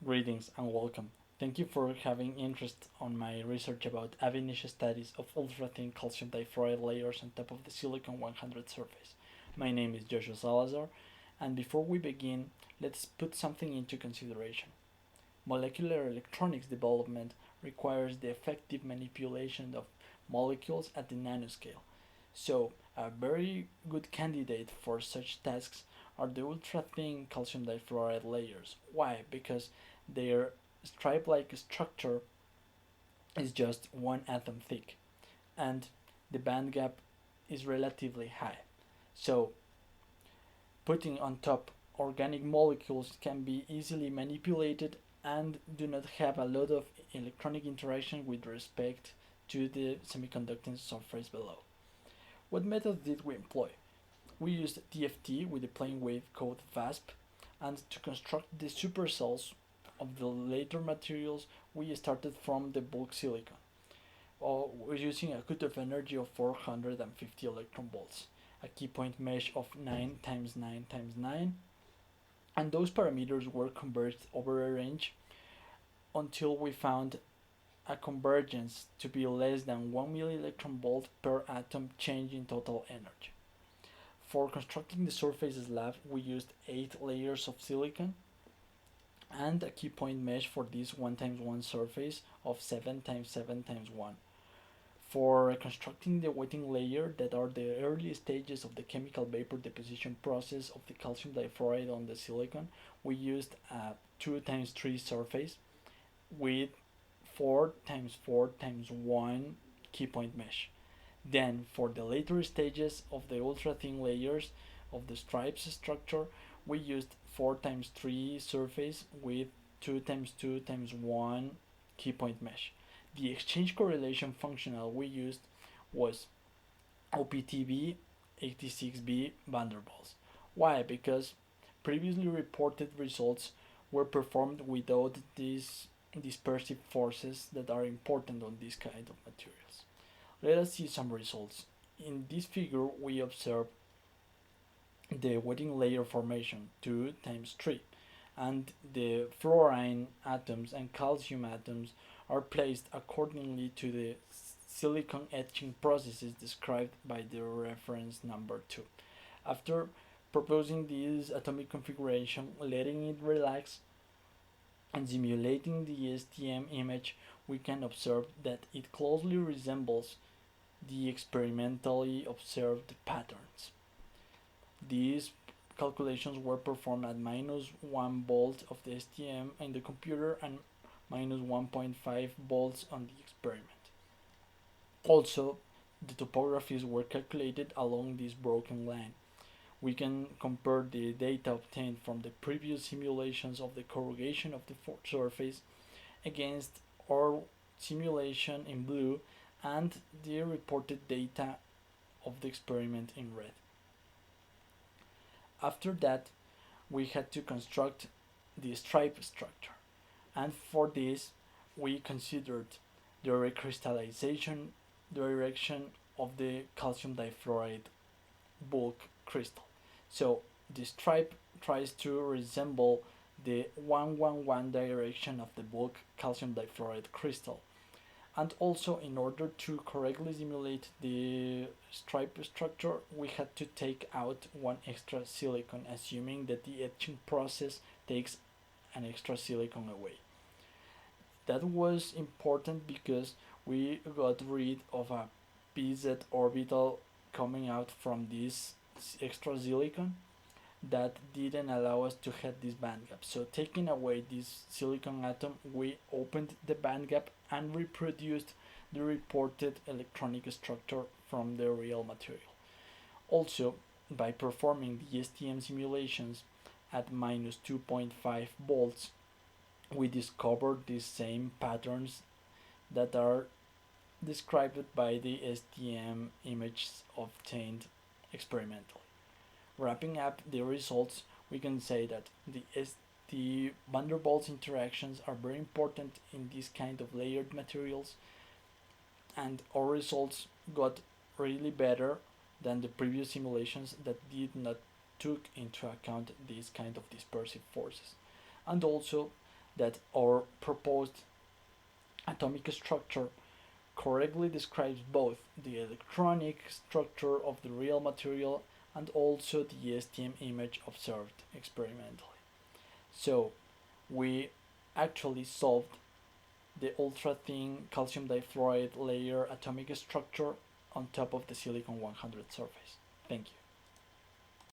Greetings and welcome. Thank you for having interest on my research about ab-initio studies of ultra-thin calcium difluoride layers on top of the silicon 100 surface. My name is Joshua Salazar, and before we begin, let's put something into consideration. Molecular electronics development requires the effective manipulation of molecules at the nanoscale. So, a very good candidate for such tasks are the ultra-thin calcium difluoride layers. Why? Because their stripe-like structure is just one atom thick, and the band gap is relatively high. So, putting on top organic molecules can be easily manipulated and do not have a lot of electronic interaction with respect to the semiconducting surface below. What method did we employ? We used DFT with the plane wave code VASP, and to construct the supercells of the later materials, we started from the bulk silicon. We're using a cutoff energy of 450 electron volts, a key point mesh of 9 times 9 times 9, and those parameters were converged over a range until we found a convergence to be less than 1 millielectron volt per atom change in total energy. For constructing the surface slab, we used 8 layers of silicon and a key point mesh for this 1 times 1 surface of 7 times 7 times 1. For constructing the wetting layer, that are the early stages of the chemical vapor deposition process of the calcium difluoride on the silicon, we used a 2 times 3 surface with 4 times 4 times 1 key point mesh. Then, for the later stages of the ultra thin layers of the stripes structure, we used 4 times 3 surface with 2 times 2 times 1 key point mesh. The exchange correlation functional we used was OPTB 86B van der Waals. Why? Because previously reported results were performed without these dispersive forces that are important on this kind of materials. Let us see some results. In this figure, we observe the wetting layer formation 2 times 3, and the fluorine atoms and calcium atoms are placed accordingly to the silicon etching processes described by the reference number 2. After proposing this atomic configuration, letting it relax, and simulating the STM image, we can observe that it closely resembles the experimentally observed patterns. These calculations were performed at -1 volt of the STM in the computer and -1.5 volts on the experiment. Also, the topographies were calculated along this broken line. We can compare the data obtained from the previous simulations of the corrugation of the surface against our simulation in blue and the reported data of the experiment in red. After that, we had to construct the stripe structure, and for this we considered the recrystallization direction of the calcium difluoride bulk crystal. So the stripe tries to resemble the 111 direction of the bulk calcium difluoride crystal. And also, in order to correctly simulate the stripe structure, we had to take out one extra silicon, assuming that the etching process takes an extra silicon away. That was important because we got rid of a PZ orbital coming out from this extra silicon that didn't allow us to have this band gap. So taking away this silicon atom, we opened the band gap and reproduced the reported electronic structure from the real material. Also, by performing the STM simulations at -2.5 volts, we discovered these same patterns that are described by the STM images obtained experimentally. Wrapping up the results, we can say that the van der Waals interactions are very important in this kind of layered materials, and our results got really better than the previous simulations that did not took into account these kind of dispersive forces. And also that our proposed atomic structure correctly describes both the electronic structure of the real material and also the STM image observed experimentally. So we actually solved the ultra thin calcium difluoride layer atomic structure on top of the silicon 100 surface. Thank you.